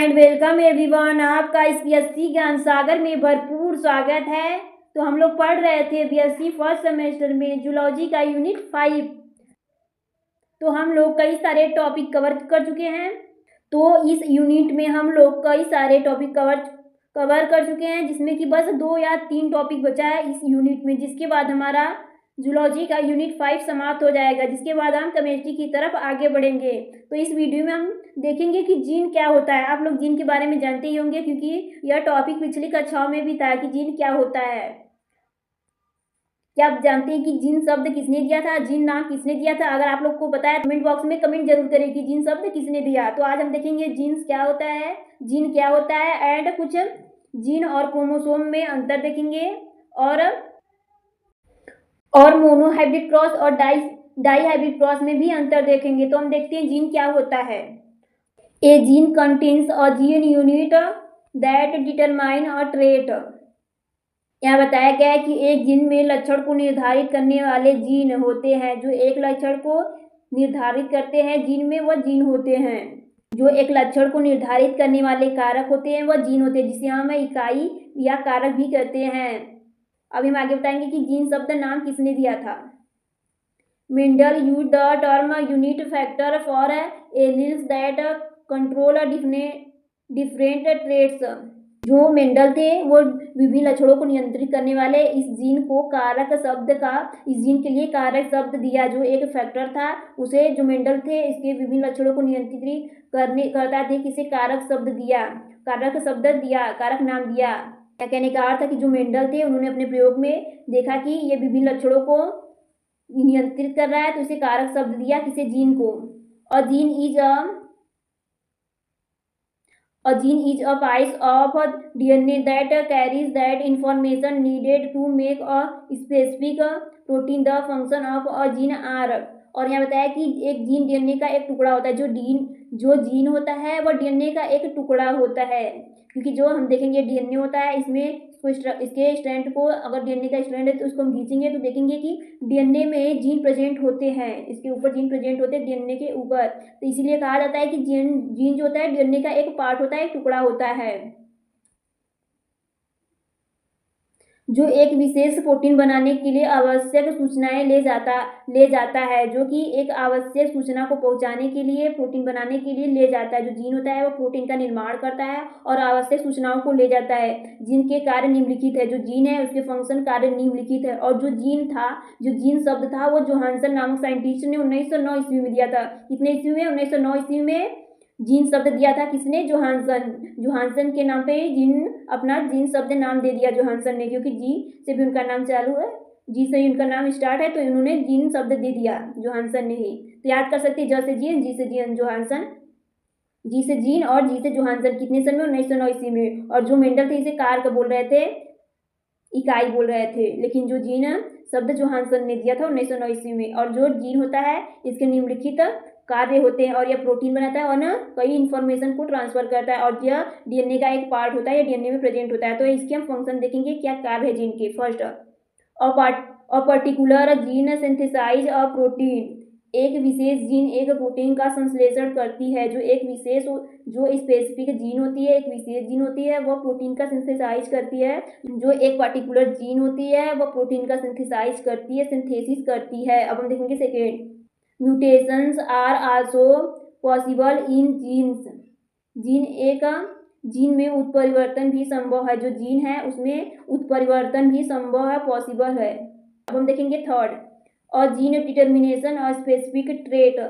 And welcome everyone. आपका इस BSc ज्ञान सागर में भरपूर स्वागत है। तो हम लोग पढ़ रहे थे बीएससी फर्स्ट सेमेस्टर में जूलॉजी का यूनिट 5। तो हम लोग कई सारे टॉपिक कवर कर चुके हैं। तो इस यूनिट में हम लोग कई सारे टॉपिक कवर कर चुके हैं, जिसमें कि बस 2 या 3 टॉपिक बचा है इस यूनिट में, जिसके बाद हमारा जूलॉजी का यूनिट 5 समाप्त हो जाएगा, जिसके बाद हम केमिस्ट्री की तरफ आगे बढ़ेंगे। तो इस वीडियो में हम देखेंगे कि जीन क्या होता है। आप लोग जीन के बारे में जानते ही होंगे, क्योंकि यह टॉपिक पिछली कक्षाओं में भी था कि जीन क्या होता है। क्या आप जानते हैं कि जीन शब्द किसने दिया था, जीन नाम किसने दिया था? अगर आप लोग को पता है कमेंट बॉक्स में कमेंट जरूर करें कि जीन शब्द किसने दिया। तो आज हम देखेंगे जीन्स क्या होता है, जीन क्या होता है, एंड कुछ जीन और क्रोमोसोम में अंतर देखेंगे, और मोनोहाइब्रिड क्रॉस और डाईहाइब्रिड क्रॉस में भी अंतर देखेंगे। तो हम देखते हैं जीन क्या होता है। A gene contains a gene unit that determine a trait. यहाँ बताया गया है कि एक जीन में लक्षण को निर्धारित करने वाले जीन होते हैं। जो एक लक्षण को निर्धारित करते हैं जीन में, वह जीन होते हैं। जो एक लक्षण को निर्धारित करने वाले कारक होते हैं वह जीन होते हैं, जिसे हम इकाई या कारक भी कहते हैं। अभी हम आगे बताएंगे कि जीन शब्द नाम किसने दिया था। Mendel use the term unit factor for alleles that control different traits. जो मेंडल थे वो विभिन्न लक्षणों को नियंत्रित करने वाले इस जीन को कारक शब्द का, इस जीन के लिए कारक शब्द दिया। जो एक फैक्टर था उसे, जो मेंडल थे, इसके विभिन्न लक्षणों को नियंत्रित करता थे, किसे कारक शब्द दिया, कारक शब्द दिया, कारक नाम दिया। क्या कहने का अर्थ था कि जो मेंडल थे उन्होंने अपने प्रयोग में देखा कि ये विभिन्न लक्षणों को नियंत्रित कर रहा है, तो इसे कारक शब्द दिया, किसे, जीन को। और gene is a piece of DNA that carries that information needed to make a specific protein. The function of a gene are. और यहाँ बताया कि एक जीन डीएनए का एक टुकड़ा होता है। जो जीन होता है वह डीएनए का एक टुकड़ा होता है, क्योंकि जो हम देखेंगे डीएनए होता है, इसमें इसके स्ट्रैंड को, अगर डीएनए का स्ट्रैंड है तो उसको हम खींचेंगे तो देखेंगे कि डीएनए में जीन प्रेजेंट होते हैं, इसके ऊपर जीन प्रेजेंट होते हैं डीएनए के ऊपर। तो इसीलिए कहा जाता है कि जीन जो होता है डीएनए का एक पार्ट होता है, एक टुकड़ा होता है, जो एक विशेष प्रोटीन बनाने के लिए आवश्यक सूचनाएं ले जाता है, जो कि एक आवश्यक सूचना को पहुंचाने के लिए, प्रोटीन बनाने के लिए ले जाता है। जो जीन होता है वो प्रोटीन का निर्माण करता है और आवश्यक सूचनाओं को ले जाता है। जीन के कार्य निम्नलिखित है। जो जीन है उसके फंक्शन कार्य निम्नलिखित है। और जो जीन शब्द था वो जोहानसन नामक साइंटिस्ट ने 1909 ईस्वी में दिया था। कितने ईस्वी में? 1909 ईस्वी में जीन शब्द दिया था। किसने? जोहानसन के नाम पे अपना जीन शब्द नाम दे दिया जोहानसन ने, क्योंकि जी से भी उनका नाम चालू है, जी से ही उनका नाम स्टार्ट है, तो इन्होंने जीन शब्द दे दिया जोहानसन ने ही। तो याद कर सकते हैं, ज से जीन, जी से जीन, जोहानसन, जी से जीन और जी से जोहानसन। कितने सन में? 1909 ईस्वी में। और जो मेंडल थे इसे कारक बोल रहे थे, इकाई बोल रहे थे, लेकिन जो जीन शब्द जोहानसन ने दिया था 1909 ईस्वी में। और जो जीन होता है इसके निम्नलिखित कार्य होते हैं, और यह प्रोटीन बनाता है और ना कई इन्फॉर्मेशन को ट्रांसफर करता है, और यह डीएनए का एक पार्ट होता है, या डीएनए में प्रेजेंट होता है। तो इसके हम फंक्शन देखेंगे, क्या कार्य है जीन के। फर्स्ट, और particular gene synthesize a protein. एक विशेष जीन एक प्रोटीन का संश्लेषण करती है। जो स्पेसिफिक जीन होती है, एक विशेष जीन होती है, वह प्रोटीन का सिंथेसाइज करती है। जो एक पर्टिकुलर जीन होती है वह प्रोटीन का सिंथेसाइज करती है, सिंथेसिस करती है। अब हम देखेंगे second, mutations are also possible in genes. Gene में उत्परिवर्तन भी संभव है। जो जीन है उसमें उत्परिवर्तन भी संभव है, पॉसिबल है। अब हम देखेंगे थर्ड, और जीन डिटर्मिनेशन और स्पेसिफिक ट्रेट।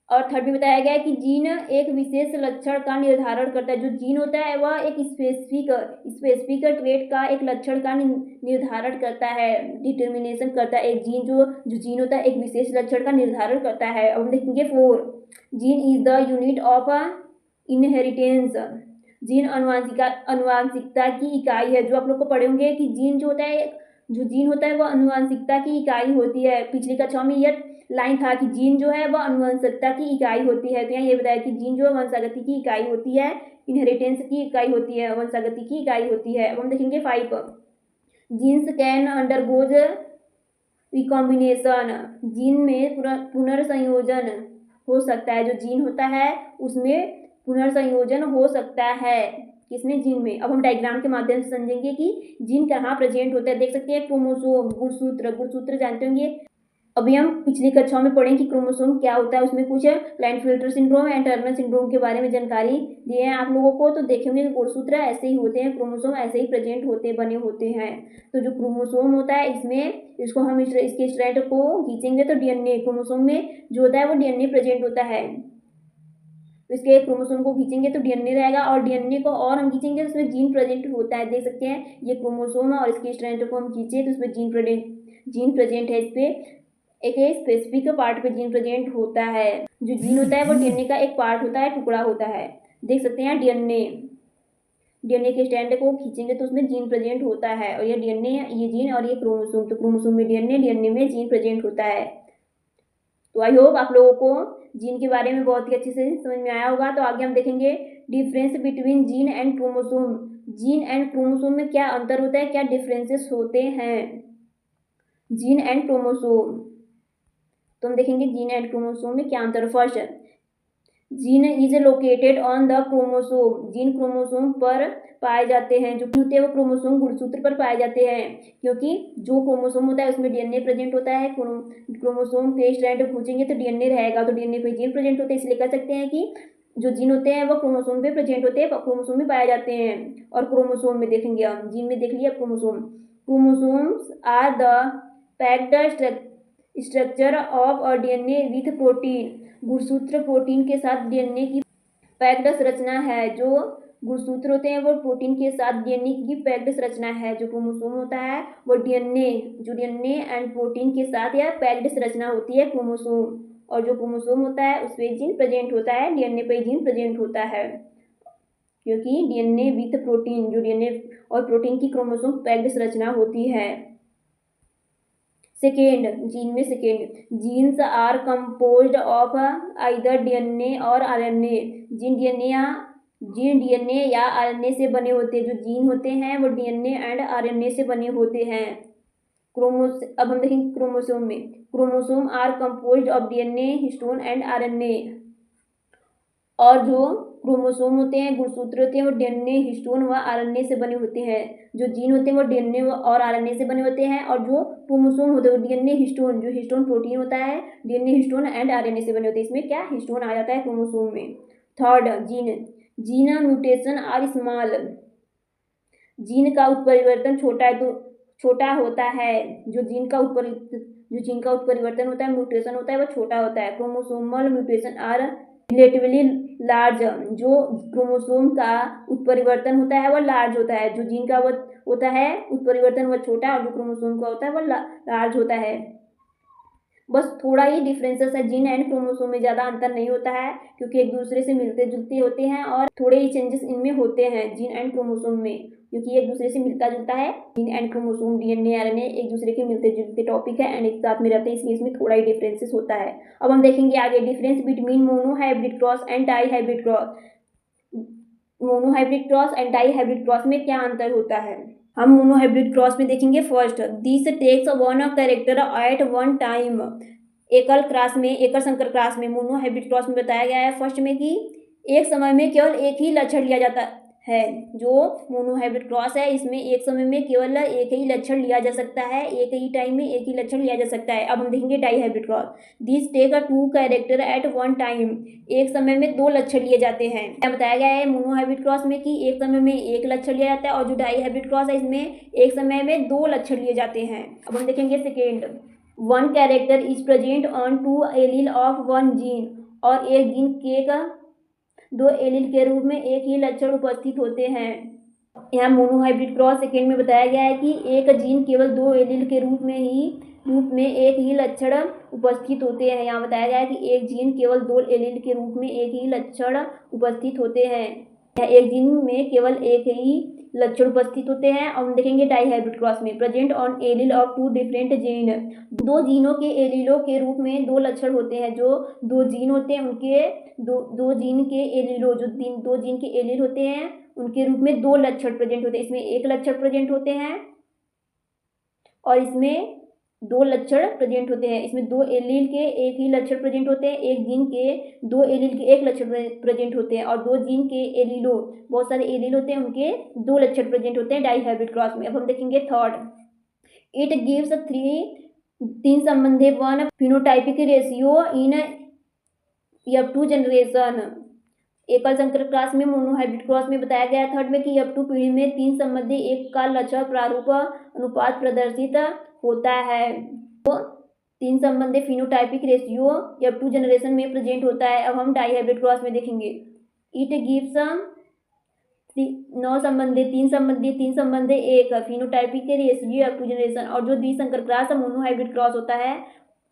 और थर्ड में बताया गया है कि जीन एक विशेष लक्षण का निर्धारण करता है। जो जीन होता है वह एक स्पेसिफिक ट्रेट का, एक लक्षण का निर्धारण करता है, डिटर्मिनेशन करता है। एक जो जीन होता है एक विशेष लक्षण का निर्धारण करता है। अब हम देखेंगे 4, gene is the unit of inheritance. Gene अनुवांशिकता की इकाई है। जो आप लोग को पढ़े होंगे कि जीन होता है वह अनुवांशिकता की इकाई होती है। पिछली कक्षा में यह लाइन था कि जीन जो है वह अनुवंशिकता की इकाई होती है। तो यहाँ ये बताया कि जीन जो है वंशागति की इकाई होती है, इनहेरिटेंस की इकाई होती है, वंशागति की इकाई होती है। अब हम देखेंगे 5, genes can undergoes recombination. Gene में पुनर्संयोजन हो सकता है। जो जीन होता है उसमें पुनर्संयोजन हो सकता है। किसमें? जीन में। अब हम डायग्राम के माध्यम से समझेंगे कि जीन कहाँ प्रेजेंट होता है। देख सकते हैं क्रोमोसोम, गुणसूत्र जानते होंगे। अभी हम पिछली कक्षाओं में पढ़ें कि क्रोमोसोम क्या होता है, उसमें कुछ Klinefelter syndrome and Turner syndrome के बारे में जानकारी दी है आप लोगों को। तो देखेंगे कि गुणसूत्र ऐसे ही होते हैं, क्रोमोसोम ऐसे ही प्रेजेंट होते बने होते हैं। तो जो क्रोमोसोम होता है इसको हम इसके स्ट्रैंड को खींचेंगे तो डीएनए, क्रोमोसोम में जो होता है वो डीएनए प्रेजेंट होता है। इसके क्रोमोसोम को खींचेंगे तो डीएनए रहेगा, और डीएनए को और हम खींचेंगे तो उसमें जीन प्रेजेंट होता है। देख सकते हैं ये क्रोमोसोम है और इसके स्ट्रैंड को हम खींचे तो उसमें जीन प्रेजेंट है। इस पे एक स्पेसिफिक पार्ट पे जीन प्रेजेंट होता है। जो जीन होता है वो डीएनए का एक पार्ट होता है, टुकड़ा होता है। देख सकते हैं डीएनए के स्ट्रैंड को खींचेंगे तो उसमें जीन प्रेजेंट होता है, और ये डीएनए, ये जीन और ये क्रोमोसोम। तो क्रोमोसोम में डीएनए में जीन प्रेजेंट होता है। तो आई होप आप लोगों को जीन के बारे में बहुत ही अच्छे से समझ में आया होगा। तो आगे हम देखेंगे difference between gene and chromosome. Gene and chromosome में क्या अंतर होता है, क्या डिफरेंसेस होते हैं। जीन एंड क्रोमोसोम, तो हम देखेंगे जीन एंड क्रोमोसोम में क्या अंतर। First, gene is located on the chromosome. Gene chromosome पर पाए जाते हैं। जो होते हैं वो क्रोमोसोम गुणसूत्र पर पाए जाते हैं, क्योंकि जो क्रोमोसोम होता है उसमें डीएनए प्रेजेंट होता है। क्रोमोसोम के स्ट्रैंड खींचेंगे तो डीएनए रहेगा, तो डीएनए पे जीन प्रेजेंट होते हैं। इसलिए कह सकते हैं कि जो जीन होते हैं वो क्रोमोसोम पे प्रेजेंट होते हैं, क्रोमोसोम में पाए जाते हैं। और क्रोमोसोम में देखेंगे हम, जीन में देख लिया chromosomes are the packed structure of a DNA with protein. गुणसूत्र प्रोटीन के साथ डीएनए की पैक्ड संरचना है। जो गुणसूत्र होते हैं वो प्रोटीन के साथ डीएनए की पैक्ड संरचना है। जो क्रोमोसोम होता है वो डीएनए एंड प्रोटीन के साथ या पैक्ड संरचना होती है क्रोमोसोम। और जो क्रोमोसोम होता है उसमें जीन प्रेजेंट होता है, डीएनए पे जीन प्रेजेंट होता है, क्योंकि डीएनए विथ प्रोटीन, जो डीएनए और प्रोटीन की क्रोमोसोम पैक्ड संरचना होती है। Second, genes are composed of either DNA और आरएनए। जीन डीएनए या आरएनए से बने होते हैं। जो जीन होते हैं वो डीएनए एंड आरएनए से बने होते हैं। अब हम देखेंगे क्रोमोसोम में। Chromosome are composed of DNA, histone and RNA. और जो क्रोमोसोम होते हैं, गुणसूत्र होते हैं, वो डीएनए, हिस्टोन व आरएनए से बने होते हैं। जो जीन होते हैं वो डीएनए और आरएनए से बने होते हैं, और जो क्रोमोसोम होते हैं वो डीएनए, हिस्टोन, जो हिस्टोन प्रोटीन होता है, डीएनए, हिस्टोन एंड आरएनए से बने होते हैं। इसमें क्या हिस्टोन आ जाता है क्रोमोसोम में। Third, gene mutation are small. Gene का उत्परिवर्तन छोटा होता है। जो जीन का उत्परिवर्तन होता है, म्यूटेशन होता है, वो छोटा होता है। Chromosomal mutation are relatively large. जो क्रोमोसोम का उत्परिवर्तन होता है वो लार्ज होता है। जो जीन का वो होता है उत्परिवर्तन वो छोटा, और जो क्रोमोसोम का होता है वो लार्ज होता है। बस थोड़ा ही डिफरेंसेस है, जीन एंड क्रोमोसोम में ज़्यादा अंतर नहीं होता है, क्योंकि एक दूसरे से मिलते जुलते होते हैं, और थोड़े ही चेंजेस इनमें होते हैं जीन एंड क्रोमोसोम में, क्योंकि एक दूसरे से मिलता जुलता है। Gene and chromosome, DNA, RNA एक दूसरे के मिलते जुलते टॉपिक है एंड एक साथ में रहते हैं, इसलिए इसमें थोड़ा ही डिफरेंसेस होता है। अब हम देखेंगे आगे difference between monohybrid cross and dihybrid cross. Monohybrid cross and dihybrid cross में क्या अंतर होता है। हम मोनोहाइब्रिड क्रॉस में देखेंगे। First, this takes one character at one time. एकल संकर क्रॉस में, मोनोहाइब्रिड क्रॉस में बताया गया है फर्स्ट में कि एक समय में केवल एक ही लक्षण लिया जाता है। जो मोनोहाइब्रिड क्रॉस है इसमें एक समय में केवल एक ही लक्षण लिया जा सकता है, एक ही टाइम में एक ही लक्षण लिया जा सकता है। अब हम देखेंगे dihybrid cross. This take a two character at one time. एक समय में दो लक्षण लिए जाते हैं। क्या बताया गया है मोनोहाइब्रिड क्रॉस में कि एक समय में एक लक्षण लिया जाता है, और जो डाईहाइब्रिड क्रॉस है इसमें एक समय में दो लक्षण लिए जाते हैं। अब हम देखेंगे second, one character is present on two allele of one gene. और एक जीन के दो एलील के रूप में एक ही लक्षण उपस्थित होते हैं। यहाँ मोनोहाइब्रिड क्रॉस सेकेंड में बताया गया है कि एक जीन केवल दो एलील के रूप में एक ही लक्षण उपस्थित होते हैं। यहाँ बताया गया है कि एक जीन केवल दो एलील के रूप में एक ही लक्षण उपस्थित होते हैं। एक जीन में केवल एक ही लक्षण उपस्थित होते हैं। और हम देखेंगे डाईहाइब्रिड क्रॉस में, present on allele of two different gene. दो जीनों के एलीलों के रूप में दो लक्षण होते हैं। जो दो जीन होते हैं उनके दो जीन के एलीलों, दो जीन के एलील होते हैं उनके रूप में दो लक्षण प्रेजेंट होते हैं। इसमें एक लक्षण प्रेजेंट होते हैं और इसमें दो लक्षण प्रेजेंट होते हैं। इसमें दो एलील के एक ही लक्षण प्रेजेंट होते हैं, एक जीन के दो एलील के एक लक्षण प्रेजेंट होते हैं, और दो जीन के एलीलो बहुत सारे एलील होते हैं उनके दो लक्षण प्रेजेंट होते हैं डाइहाइब्रिड क्रॉस में। अब हम देखेंगे थर्ड, इट गिव्स तीन संबंधी one phenotypic ratio in F2 generation. एकल संकर क्रॉस में मोनोहाइब्रिड क्रॉस में बताया गया थर्ड में कि F2 पीढ़ी में तीन संबंधी एक का लक्षण प्रारूप अनुपात प्रदर्शित होता है। तो तीन संबंधी फिनोटाइपिक रेशियो F2 जनरेशन में प्रेजेंट होता है। अब हम डाइहाइब्रिड क्रॉस में देखेंगे, इट गिव्स तीन संबंधी एक फिनोटाइपिक रेशियो F2 जनरेशन। और जो द्विसंकर क्रॉस मोनोहाइब्रिड क्रॉस होता है,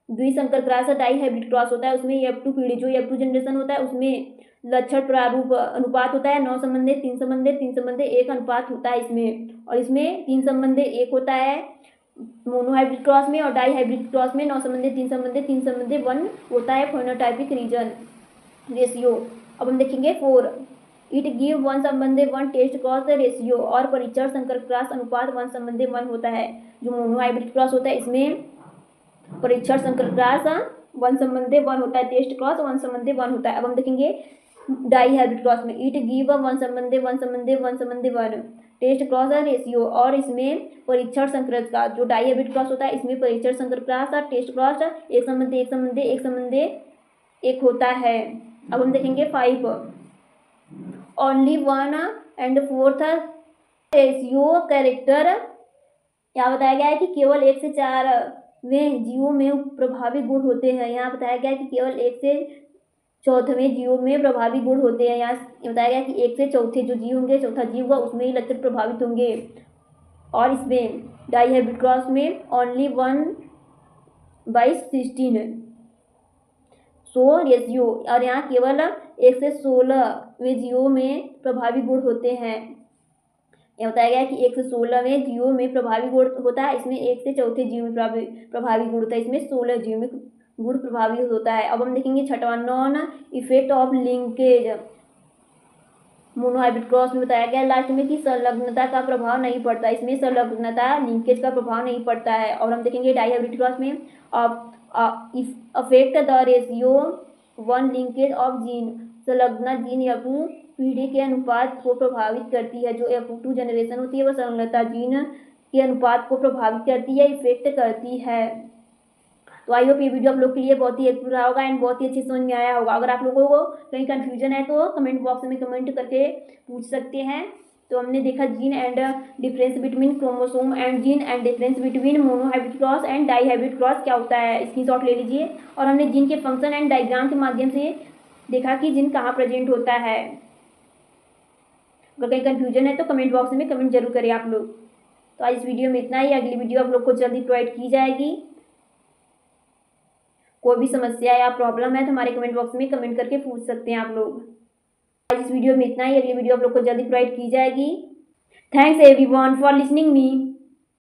द्विसंकर क्रॉस डाइहाइब्रिड क्रॉस होता है, उसमें F2 पीढ़ी जो F2 जनरेशन होता है उसमें लक्षण प्रारूप अनुपात होता है 9 संबंधी 3 संबंधी 1 अनुपात होता है इसमें। और इसमें 3 संबंधी 1 होता है मोनोहाइब्रिड क्रॉस में, और डाइहाइब्रिड क्रॉस में 9 संबंधी 3 संबंधी 1 होता है फेनोटाइपिक रीजन रेशियो। अब हम देखेंगे 4, इट गिव 1 संबंधी 1 टेस्ट क्रॉस रेशियो। और परीक्षण संकर क्रॉस अनुपात 1 संबंधी 1 होता है। जो मोनोहाइब्रिड क्रॉस होता है इसमें परीक्षण संकर क्रॉस 1 संबंधी 1 होता है, टेस्ट क्रॉस 1 संबंधी 1 होता है। अब हम देखेंगे डाइहाइब्रिड क्रॉस में, इट गिव 1 संबंधी 1 टेस्ट क्रॉस रेशियो। और इसमें परीक्षण संकर क्रॉस जो डाइहाइब्रिड क्रॉस होता है इसमें परीक्षण संकर क्रॉस टेस्ट क्रॉस 1 संबंधी 1 होता है। अब हम देखेंगे 5, ओनली 1 and 4 रेशियो कैरेक्टर। यहाँ बताया गया है कि केवल 1 से 4 वें जीवों में प्रभावी गुण होते हैं। यहाँ बताया गया है कि केवल 1 से 4वें जीवों में प्रभावी गुण होते हैं। यहाँ बताया गया कि 1 से 4थे जो जीव होंगे, चौथा जीव होगा उसमें ही लक्षण प्रभावित होंगे। और इसमें डाइहाइब्रिड क्रॉस में ओनली 1/16 सो रेशियो। और यहाँ केवल 1 से 16वें जीवों में प्रभावी गुण होते हैं। यह बताया गया है कि 1 से 16वें जीवों में प्रभावी गुण होता है, इसमें 1 से 4थे जीव में प्रभावी गुण होता है, इसमें 16 जीव में गुण प्रभावी होता है। अब हम देखेंगे छठवां, non effect of linkage. Monohybrid cross में बताया गया लास्ट में कि संलग्नता का प्रभाव नहीं पड़ता, इसमें संलग्नता लिंकेज का प्रभाव नहीं पड़ता है। और हम देखेंगे डाइहाइब्रिड क्रॉस में affect the ratio 1 linkage of gene. संलग्नता जीन F2 पीढ़ी के अनुपात को प्रभावित करती है। जो F2 जनरेशन होती है वह संलग्नता जीन के अनुपात को प्रभावित करती है, इफेक्ट करती है। तो आई होप ये वीडियो आप लोग के लिए बहुत ही हेल्पफुल रहा होगा एंड बहुत ही अच्छे समझ में आया होगा। अगर आप लोगों को कहीं कन्फ्यूजन है तो कमेंट बॉक्स में कमेंट करके पूछ सकते हैं। तो हमने देखा gene and difference between chromosome and gene and difference between monohybrid cross and dihybrid cross क्या होता है, स्क्रीनशॉट ले लीजिए। और हमने जीन के फंक्शन एंड डायग्राम के माध्यम से देखा कि जीन कहाँ प्रेजेंट होता है। अगर कहीं कन्फ्यूजन है तो कमेंट बॉक्स में कमेंट जरूर करें आप लोग। तो आज इस वीडियो में इतना ही, अगली वीडियो आप लोग को जल्दी प्रोवाइड की जाएगी। कोई भी समस्या या प्रॉब्लम है तो हमारे कमेंट बॉक्स में कमेंट करके पूछ सकते हैं आप लोग। आज इस वीडियो में इतना ही, अगली वीडियो आप लोग को जल्दी प्रोवाइड की जाएगी। Thanks everyone for listening me.